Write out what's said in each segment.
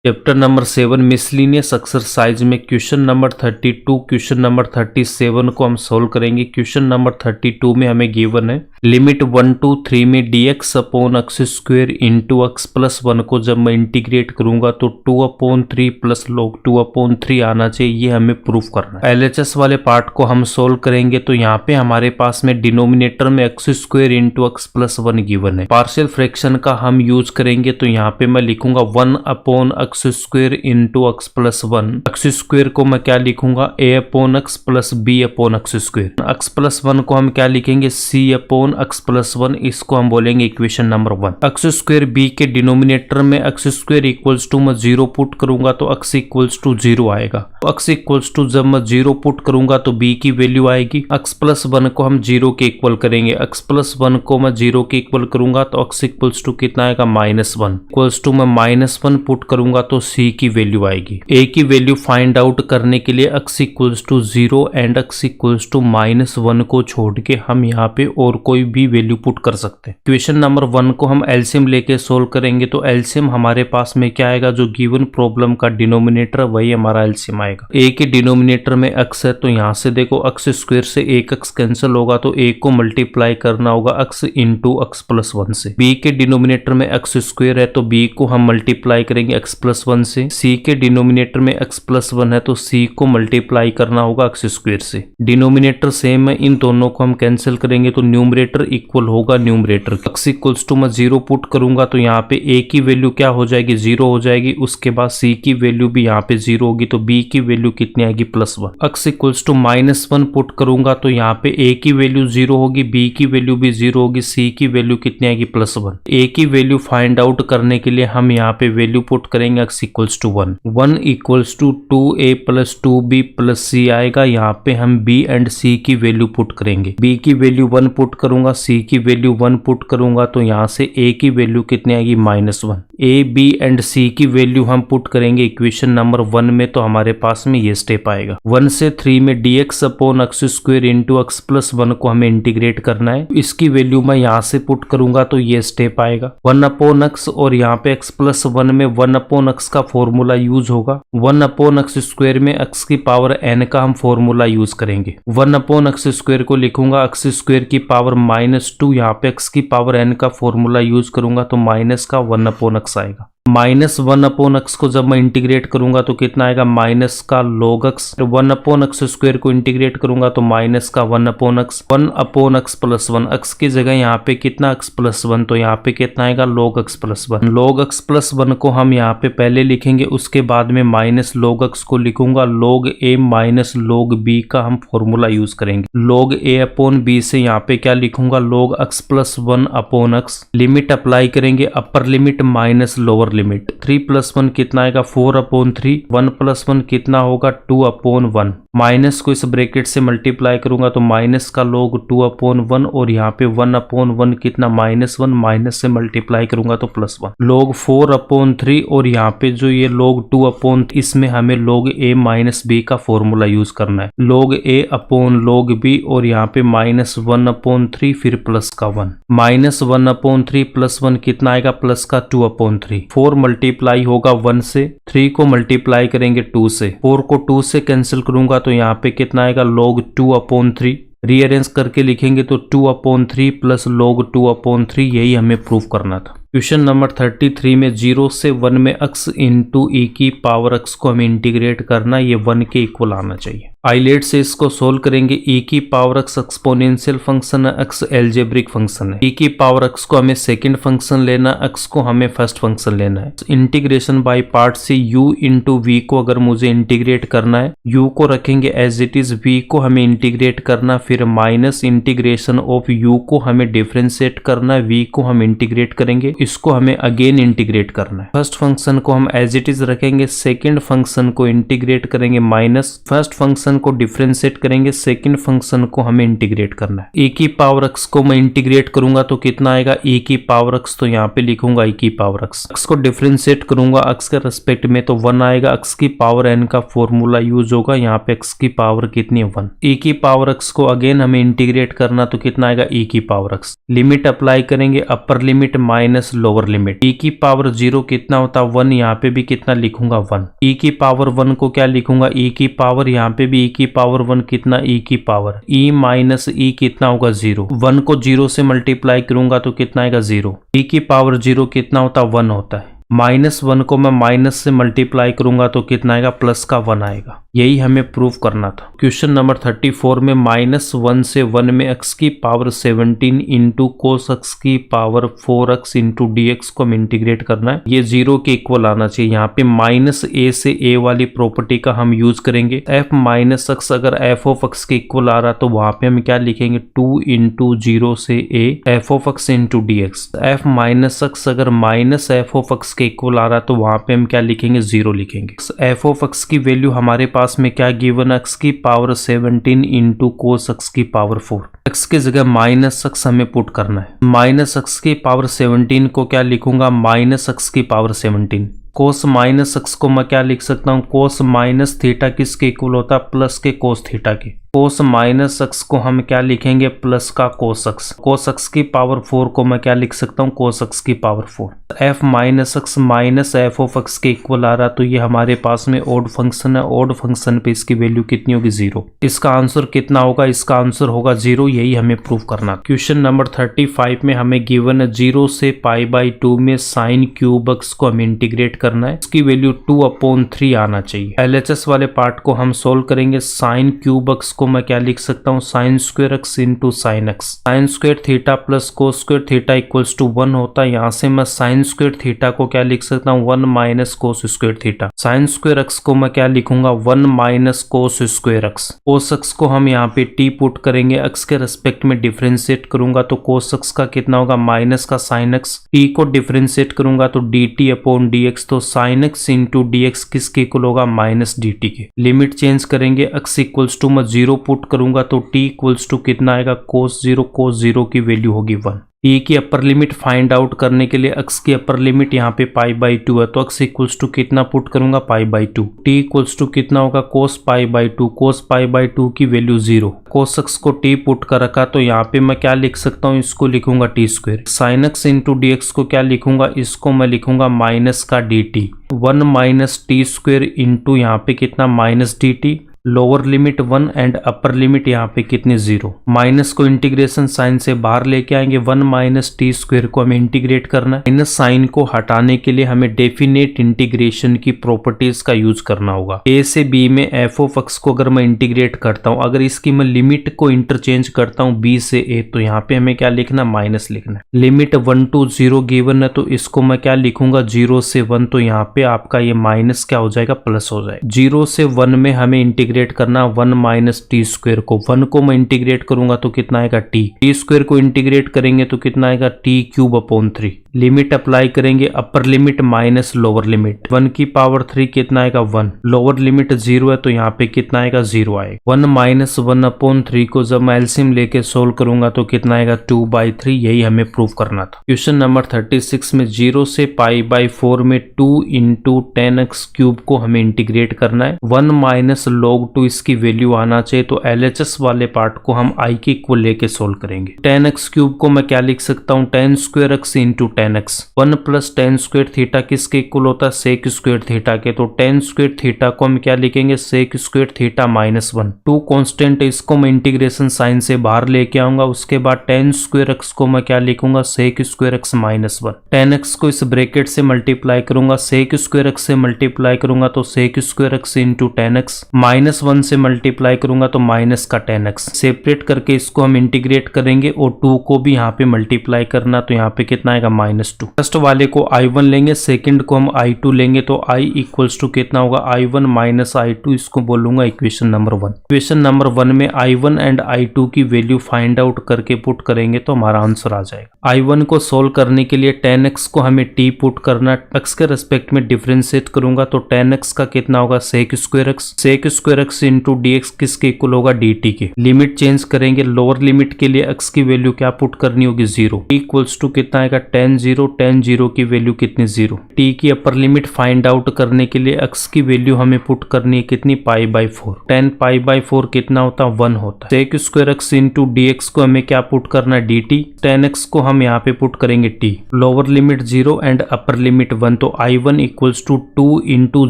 Chapter number 7 miscellaneous exercise में question number 32 question number 37 को हम सोल्व करेंगे। क्वेश्चन नंबर 32 में हमें गिवन है लिमिट 1 to 3 में dx upon x square into x plus 1 को जब मैं इंटीग्रेट करूंगा तो 2/3 प्लस log 2/3 आना चाहिए। ये हमें प्रूफ करना है। LHS वाले पार्ट को हम सोल्व करेंगे तो यहाँ पे हमारे पास में डिनोमिनेटर में x square into x plus 1 given है। पार्शियल फ्रैक्शन का हम यूज करेंगे तो यहाँ पे मैं लिखूंगा 1 upon x square into x plus 1। X square को मैं क्या लिखूंगा a upon x plus b upon x square. X plus 1 को हम क्या लिखेंगे c अपॉन एक्स प्लस 1। इसको हम बोलेंगे equation number 1। X square b के डिनोमिनेटर में एक्स स्क्वेयर इक्वल्स टू मैं 0 पुट करूंगा तो x इक्वल्स टू 0 आएगा। x इक्वल्स टू जब मैं 0 पुट करूंगा तो b की वैल्यू आएगी। x प्लस 1 को हम 0 के इक्वल करेंगे। x प्लस 1 को मैं 0 के इक्वल करूंगा तो x इक्वल्स टू कितना आएगा -1। इक्वल्स टू मैं -1 पुट करूंगा तो c की वैल्यू आएगी। a की वैल्यू फाइंड आउट करने के लिए x equals to 0 and x equals to -1 को छोड़ के हम यहाँ पे और कोई भी वैल्यू पुट कर सकते हैं। क्वेश्चन नंबर 1 को हम एलसीएम लेके सोल्व करेंगे तो एलसीएम हमारे पास में क्या आएगा, जो गिवन प्रॉब्लम का डिनोमिनेटर वही हमारा एलसीएम आएगा। a के डिनोमिनेटर में x है तो यहाँ से देखो x स्क्वायर से एक x कैंसिल होगा तो a को मल्टीप्लाई करना होगा x इंटू एक्स प्लस 1 से। b के डिनोमिनेटर में x स्क्वायर है तो b को हम मल्टीप्लाई करेंगे x प्लस 1 से। c के डिनोमिनेटर में x प्लस 1 है तो c को मल्टीप्लाई करना होगा x स्क्वायर से। डिनोमिनेटर सेम है, इन दोनों को हम कैंसिल करेंगे तो न्यूमरेटर इक्वल होगा न्यूमरेटर। x इक्वल्स टू मैं 0 पुट करूंगा तो यहाँ पे a की वैल्यू क्या हो जाएगी, 0 हो जाएगी। उसके बाद c की वैल्यू भी यहाँ पे 0 होगी तो b की वैल्यू कितनी आएगी +1। x इक्वल्स टू -1 पुट करूंगा तो यहाँ पे a की वैल्यू 0 होगी, b की वैल्यू भी 0 होगी, c की वैल्यू कितनी आएगी +1। a की वैल्यू फाइंड आउट करने के लिए हम यहाँ पे वैल्यू पुट करेंगे x equals to 1। 1 equals to 2a plus 2b plus c आएगा। यहाँ पे हम b एंड c की वैल्यू पुट करेंगे। b की वैल्यू 1 पुट करूंगा, c की वैल्यू 1 पुट करूंगा तो यहाँ से a की वैल्यू कितनी आएगी -1। a b एंड c की वैल्यू हम पुट करेंगे इक्वेशन नंबर 1 में तो हमारे पास में ये स्टेप आएगा। 1 से 3 में dx upon x square into x plus 1 को हमें इंटीग्रेट करना है। इसकी वैल्यू मैं यहाँ से पुट करूंगा तो ये स्टेप आएगा 1 अपॉन एक्स और यहाँ पे x प्लस 1 में 1 अपॉन एक्स का फॉर्मूला यूज होगा। 1 अपॉन एक्स स्क्वायर में x की पावर n का हम फॉर्मूला यूज करेंगे। 1 अपॉन एक्स स्क्वायर को लिखूंगा x स्क्वायर की पावर -2, यहाँ पे x की पावर n का फॉर्मूला यूज करूंगा तो माइनस का 1 अपॉन एक्स आएगा। -1 अपॉन एक्स को जब मैं इंटीग्रेट करूंगा तो कितना आएगा, माइनस का log x। 1 upon x square को इंटीग्रेट करूंगा तो माइनस का 1 upon x. 1 upon x plus 1, x की जगह यहाँ पे कितना x प्लस 1 तो यहाँ पे कितना आएगा log x plus 1। log x plus 1 को हम यहाँ पे पहले लिखेंगे, उसके बाद में माइनस log x को लिखूंगा। log a minus log b का हम फॉर्मूला यूज करेंगे। log a अपॉन b से यहाँ पे क्या लिखूंगा, log x plus 1 upon x। Limit apply करेंगे, upper limit minus lower limit. 3 + 1 कितना आएगा 4/3। 1 + 1 कितना होगा 2/1। माइनस को इस ब्रैकेट से मल्टीप्लाई करूंगा तो माइनस का log 2/1 और यहाँ पे 1/1 कितना -1, माइनस से मल्टीप्लाई करूंगा तो +1। log 4/3 और यहाँ पे जो ये log 2/, इसमें हमें log a माइनस b का फॉर्मूला यूज करना है। log a upon log b और यहाँ पे -1/3 फिर प्लस का 1। -1/3 प्लस 1 कितना आएगा, प्लस का 2/3। 4 मल्टीप्लाई होगा 1 से, 3 को मल्टीप्लाई करेंगे 2 से, 4 को 2 से कैंसिल करूंगा तो यहाँ पे कितना आएगा log 2/3। रीअरेंज करके लिखेंगे तो 2/3 प्लस log 2/3, यही हमें प्रूफ करना था। क्वेश्चन नंबर 33 में 0 से 1 में x इंटू e की पावर x को हमें इंटीग्रेट करना, ये 1 के इक्वल आना चाहिए। आइलेट से इसको सोल्व करेंगे। e की पावर x एक्सपोनेंशियल फंक्शन है, x एल्जेब्रिक फंक्शन है। e की पावर x को हमें सेकंड फंक्शन लेना, x को हमें फर्स्ट फंक्शन लेना है। इंटीग्रेशन बाय पार्ट से u इंटू v को अगर मुझे इंटीग्रेट करना है, u को रखेंगे एज इट इज, v को हमें इंटीग्रेट करना, फिर माइनस इंटीग्रेशन ऑफ u को हमें डिफरेंशिएट करना है, v को हम इंटीग्रेट करेंगे, इसको हमें अगेन इंटीग्रेट करना है। फर्स्ट फंक्शन को हम एज इट इज रखेंगे, सेकंड फंक्शन को इंटीग्रेट करेंगे माइनस, फर्स्ट फंक्शन को डिफरेंशिएट करेंगे, सेकंड फंक्शन को हमें इंटीग्रेट करना है। e की पावर x को मैं इंटीग्रेट करूंगा तो कितना आएगा e की पावर x, तो यहाँ पे लिखूंगा e की पावर x। x को डिफरेंशिएट करूंगा x के रेस्पेक्ट में तो 1 आएगा, x की पावर n का फॉर्मूला यूज होगा, यहाँ पे x की पावर कितनी है 1। e की पावर x को अगेन हमें इंटीग्रेट करना तो कितना आएगा e की पावर x। लिमिट अप्लाई करेंगे, upper limit minus minus lower limit. e की पावर 0 कितना होता है 1, यहाँ पे भी कितना लिखूंगा 1। e की पावर 1 को क्या लिखूंगा e की पावर, यहाँ पे भी e की पावर 1 कितना e की पावर, e माइनस e कितना होगा 0। 1 को 0 से मल्टीप्लाई करूंगा तो कितना आएगा 0। e की पावर 0 कितना होता है 1 होता है। -1 को मैं माइनस से मल्टीप्लाई करूंगा तो कितना आएगा प्लस का 1 आएगा। यही हमें प्रूव करना था। क्वेश्चन नंबर 34 में -1 से 1 में x की पावर 17 इंटू कोस x की पावर 4x इंटू dx को हम इंटीग्रेट करना है। ये 0 के इक्वल आना चाहिए। यहाँ पे -a से a वाली प्रॉपर्टी का हम यूज करेंगे। f माइनस x अगर f ऑफ x के इक्वल आ रहा तो वहां पे हम क्या लिखेंगे 2 इंटू 0 से a f of x into dx। f minus x अगर माइनस f ऑफ x के इक्वल आ रहा तो वहां पे हम क्या लिखेंगे 0 लिखेंगे। f ऑफ x की वैल्यू हमारे पास में क्या गिवन, x की पावर 17 इंटू कोस x की पावर 4। x की जगह माइनस x हमें पुट करना है। माइनस x की पावर 17 को क्या लिखूंगा माइनस x की पावर 17। कोस माइनस x को मैं क्या लिख सकता हूँ कोस माइनस थीटा किसके इक्वल होता है प्लस के कोस थीटा के। कोस माइनस x को हम क्या लिखेंगे प्लस का कोस x। कोस x की पावर 4 को मैं क्या लिख सकता हूँ कोस x की power 4। f minus x minus f of x के इक्वल आ रहा तो ये हमारे पास में ओड फंक्शन है। ओड फंक्शन पे इसकी वैल्यू कितनी होगी 0। इसका आंसर कितना होगा, इसका आंसर होगा 0। यही हमें प्रूव करना। क्वेश्चन नंबर 35 में हमें गिवन है 0 से π/2 में साइन क्यूब x को हमें इंटीग्रेट करना है। इसकी वैल्यू 2/3 आना चाहिए। LHS वाले पार्ट को हम सोल्व करेंगे। साइन क्यूब x को मैं क्या लिख सकता हूँ sine square x into sine x। Sine square theta plus cos square theta equals to 1 होता है। यहाँ से मैं साइन स्क्वायर थीटा को क्या लिख सकता हूँ 1 minus cos square theta. Sign square x को मैं क्या लिखूंगा 1 माइनस कोस स्क्वायर x। कोस x को हम यहाँ पे t पुट करेंगे, x के रेस्पेक्ट में डिफरेंशिएट करूंगा तो कोस x का कितना होगा माइनस का साइन x। t को डिफरेंशिएट करूंगा तो dt अपॉन dx, तो साइन x इंटू dx किसके इक्वल होगा माइनस dt के। लिमिट चेंज करेंगे, x इक्वल्स टू मैं 0 पुट करूंगा तो t इक्वल्स टू कितना आएगा कोस 0 की वैल्यू होगी 1। e की अपर लिमिट फाइंड आउट करने के लिए x की अपर लिमिट यहाँ पे π/2 है तो x इक्वल्स टू कितना पुट करूंगा π/2। t इक्वल्स टू कितना होगा कोस π/2। कोस π/2 की वैल्यू 0। कोस x को t पुट कर रखा तो यहाँ पे मैं क्या लिख सकता हूँ इसको लिखूंगा t square. Sine x into dx को क्या लिखूंगा, इसको मैं लिखूंगा माइनस का dt। 1 minus T square into यहाँ पे कितना minus dt। Lower limit 1 and upper limit यहाँ पे कितनी 0। माइनस को इंटीग्रेशन साइन से बाहर लेके आएंगे। 1 माइनस टी स्क्वायर को हमें इंटीग्रेट करना है। माइनस साइन को हटाने के लिए हमें डेफिनेट इंटीग्रेशन की प्रॉपर्टीज का यूज करना होगा। a से b में f ऑफ x को अगर मैं इंटीग्रेट करता हूँ, अगर इसकी मैं लिमिट को इंटरचेंज करता हूँ b से a तो यहाँ पे हमें क्या लिखना माइनस लिखना है। लिमिट 1 to 0 गिवन है तो इसको मैं क्या लिखूंगा 0 से 1, तो यहाँ पे आपका ये माइनस क्या हो जाएगा प्लस हो जाएगा। 0 से 1 में हमें इंटीग्रेट करना 1 माइनस टी स्क्वायर को। 1 को मैं इंटीग्रेट करूंगा तो कितना आएगा टी स्क्वायर को इंटीग्रेट करेंगे तो कितना आएगा T cube upon 3। Limit apply करेंगे, upper limit minus lower limit. 1 की पावर 3 कितना आएगा 1। लोअर लिमिट 0 है तो यहाँ पे कितना आएगा 0 आएगा। 1 माइनस 1 अपॉन 3 को जब मैं एलसीएम लेके सोल्व करूंगा तो कितना आएगा 2/3। यही हमें प्रूव करना था। क्वेश्चन नंबर 36 में 0 से π/4 में 2 इंटू 10x क्यूब को हमें इंटीग्रेट करना है। 1 माइनस log 2 इसकी वैल्यू आना चाहिए तो LHS वाले पार्ट को हम i के इक्वल लेके सोल्व करेंगे। 10x क्यूब को मैं क्या लिख सकता हूँ 10 square x into 10x। 1 plus 10 square theta किसके इक्वल होता है सेक स्क्वायर थीटा के, तो 10 स्क्वायर थीटा को हम क्या लिखेंगे sec square theta minus 1। 2 constant इसको मैं इंटीग्रेशन साइन से बाहर लेके आऊंगा। उसके बाद 10 स्क्वायर x को मैं क्या लिखूंगा सेक स्क्वायर x माइनस 1। 10x को इस ब्रैकेट से मल्टीप्लाई करूंगा, सेक स्क्वायर x से मल्टीप्लाई करूंगा तो sec square x into 10x, minus 1 से मल्टीप्लाई करूंगा तो माइनस का 10x। सेपरेट करके इसको हम इंटीग्रेट करेंगे और 2 को भी यहाँ पे मल्टीप्लाई करना तो यहाँ पे कितना आएगा -2। फर्स्ट वाले को i1 लेंगे, सेकंड को हम i2 लेंगे तो i इक्वल्स टू कितना होगा i1 माइनस i2। इसको बोलूंगा इक्वेशन नंबर 1। इक्वेशन नंबर 1 में i1 एंड i2 की वैल्यू फाइंड आउट करके पुट करेंगे तो हमारा आंसर आ जाएगा। i1 को सोल्व करने के लिए 10x को हमें t पुट करना, x के रेस्पेक्ट में डिफरेंशिएट करूंगा तो 10x का कितना होगा sec square x। Sec square x into dx किसके इक्वल होगा dt के। लिमिट चेंज करेंगे, लोअर लिमिट के लिए x की वैल्यू क्या पुट करनी होगी 0। इक्वल्स टू कितना आएगा 10 0, tan 0 की वैल्यू कितनी 0। t की अपर लिमिट फाइंड आउट करने के लिए x की वैल्यू हमें पुट करनी है कितनी π/4। tan π/4 कितना होता है 1 होता है। sec square x into dx को हमें क्या पुट करना है dt। tan x को हम यहाँ पे पुट करेंगे t। Lower limit 0 and upper limit 1, तो I1 इक्वल्स टू 2 इंटू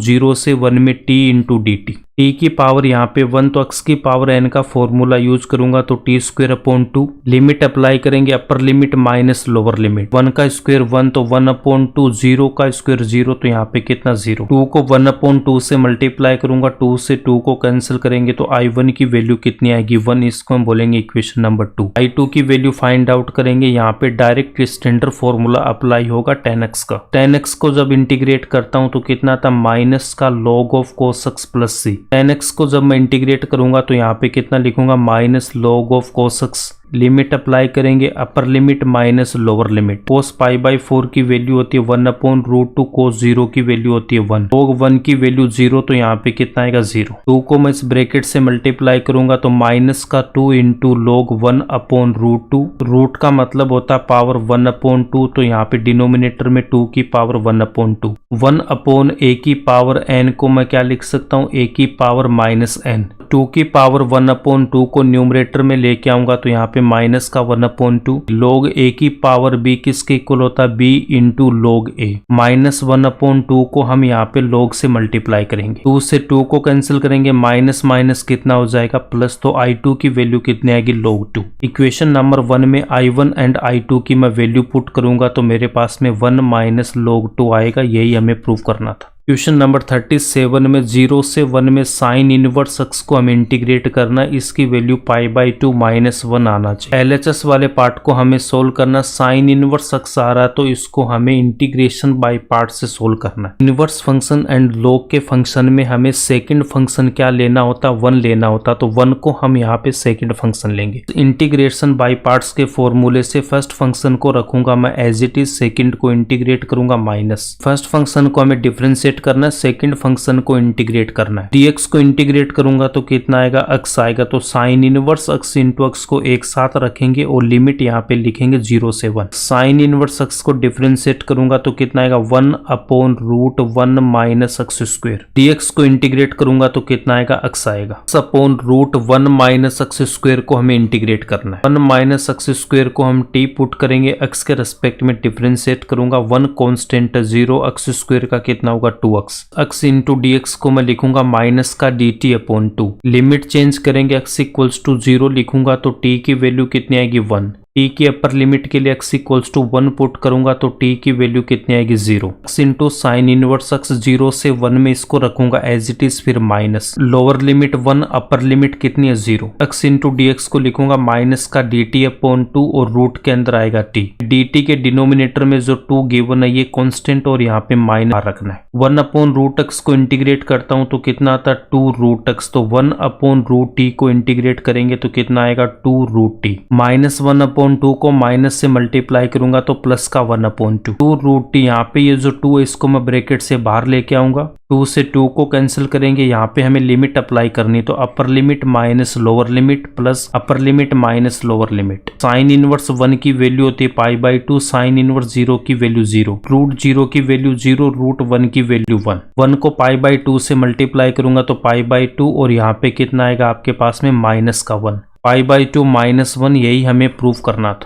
0 से 1 में t इंटू dt। t की पावर यहाँ पे 1, तो x की पावर n का फॉर्मूला यूज करूंगा तो t square upon 2। Limit apply करेंगे upper limit minus lower limit. 1 का स्क्वायर 1, तो 1 अपॉन 2, 0 का स्क्वायर 0, तो यहाँ पे कितना 0। 2 को 1 अपॉन 2 से मल्टीप्लाई करूंगा, 2 से 2 को कैंसिल करेंगे तो I1 की वैल्यू कितनी आएगी 1। इसको हम बोलेंगे इक्वेशन नंबर 2। I2 की वैल्यू फाइंड आउट करेंगे, यहाँ पे डायरेक्ट स्टैंडर्ड फॉर्मूला अप्लाई होगा tan x का। tan x को जब इंटीग्रेट करता हूँ तो कितना था माइनस का log of cos x plus c। tan x को जब मैं इंटीग्रेट करूंगा तो यहाँ पे कितना लिखूंगा minus log of cos x। Limit apply करेंगे upper limit minus lower limit. cos π/4 की वैल्यू होती है 1 अपॉन रूट 2, cos 0 की वैल्यू होती है 1, log 1 की वैल्यू 0, तो यहाँ पे कितना आएगा 0। 2 को मैं इस ब्रैकेट से मल्टीप्लाई करूंगा तो माइनस का 2 into log 1 upon root 2। Root का मतलब होता है पावर 1 अपॉन 2, तो यहाँ पे डिनोमिनेटर में 2 की पावर 1 अपॉन 2। 1 अपॉन a की पावर n को मैं क्या लिख सकता हूँ a की पावर माइनस n। 2 की पावर 1 अपॉन 2 को न्यूमरेटर में लेके आऊंगा तो यहाँ पे माइनस का 1 अपॉन 2। log a की पावर b किसके इक्वल होता है b into log a। Minus 1 upon 2 को हम यहाँ पे log से मल्टीप्लाई करेंगे, 2 से 2 को कैंसिल करेंगे, माइनस माइनस कितना हो जाएगा प्लस, तो I2 की वैल्यू कितनी आएगी log 2। इक्वेशन नंबर 1 में I1 एंड I2 की मैं वैल्यू पुट करूंगा तो मेरे पास में 1 माइनस log 2 आएगा। यही हमें प्रूव करना था। क्वेश्चन नंबर 37 में 0 से 1 में साइन इनवर्स x को हमें इंटीग्रेट करना, इसकी वैल्यू π/2 माइनस 1 आना चाहिए। LHS वाले पार्ट को हमें सोल्व करना, साइन इनवर्स x आ रहा है तो इसको हमें इंटीग्रेशन बाय पार्ट से सोल्व करना है। इनवर्स फंक्शन एंड log के फंक्शन में हमें सेकंड फंक्शन क्या लेना होता, 1 लेना होता, तो 1 को हम यहाँ पे सेकंड फंक्शन लेंगे। इंटीग्रेशन बाय पार्ट्स के फॉर्मूले से फर्स्ट फंक्शन को रखूंगा मैं एज इट इज, सेकंड को इंटीग्रेट करूंगा माइनस। फर्स्ट फंक्शन को हमें डिफरेंशिएट करना है, सेकंड फंक्शन को इंटीग्रेट करना है। dx को इंटीग्रेट करूंगा तो कितना आएगा x आएगा, तो sign inverse x into x को एक साथ रखेंगे और लिमिट यहाँ पे लिखेंगे 0 से 1। साइन इनवर्स x को डिफरेंशिएट करूंगा तो कितना आएगा 1 upon root 1 minus x square. dx को इंटीग्रेट करूंगा तो कितना आएगा x आएगा, x upon root 1 minus x square को हमें इंटीग्रेट करना है। 1 माइनस x स्क्वायर को हम t पुट करेंगे, x के रेस्पेक्ट में डिफरेंशिएट करूंगा, 1 कॉन्स्टेंट 0, x स्क्वायर का कितना होगा 2x। x इंटू dx को मैं लिखूंगा माइनस का dt अपॉन 2। लिमिट चेंज करेंगे, x इक्वल्स टू 0 लिखूंगा तो t की वैल्यू कितनी आएगी 1। t की अपर लिमिट के लिए x इक्वल्स टू 1 पुट करूंगा तो t की वैल्यू कितनी आएगी 0। x into sign inverse x 0 से 1 में इसको रखूंगा एज इट इज, फिर minus lower limit 1, upper limit कितनी है 0। x इंटू dx को लिखूंगा माइनस का dt अपॉन 2 और रूट के अंदर आएगा t। dt के डिनोमिनेटर में जो 2 गिवन है ये कांस्टेंट और यहाँ पे माइनस रखना है। 1 अपॉन रूट x को इंटीग्रेट करता हूँ तो कितना आता है 2 रूट x, तो 1 अपॉन रूट t को इंटीग्रेट करेंगे तो कितना आएगा 2 रूट t। माइनस 1 अपॉन 2 को माइनस से मल्टीप्लाई करूंगा तो प्लस का 1 अपॉन 2। 2 रूट टी, यहाँ पे ये जो 2 है इसको मैं ब्रैकेट से बाहर लेके आऊंगा, 2 से 2 को कैंसिल करेंगे, यहाँ पे हमें लिमिट अप्लाई करनी, तो अपर limit minus lower limit plus अपर limit minus lower limit. Sine inverse 1 की वैल्यू होती है π/2, साइन इनवर्स 0 की वैल्यू 0, रूट 0 की वैल्यू 0, रूट 1 की वैल्यू 1। 1 को π/2 से मल्टीप्लाई करूंगा तो π/2 और यहाँ पे कितना आएगा आपके पास में माइनस का 1। π/2 माइनस 1, यही हमें प्रूव करना था।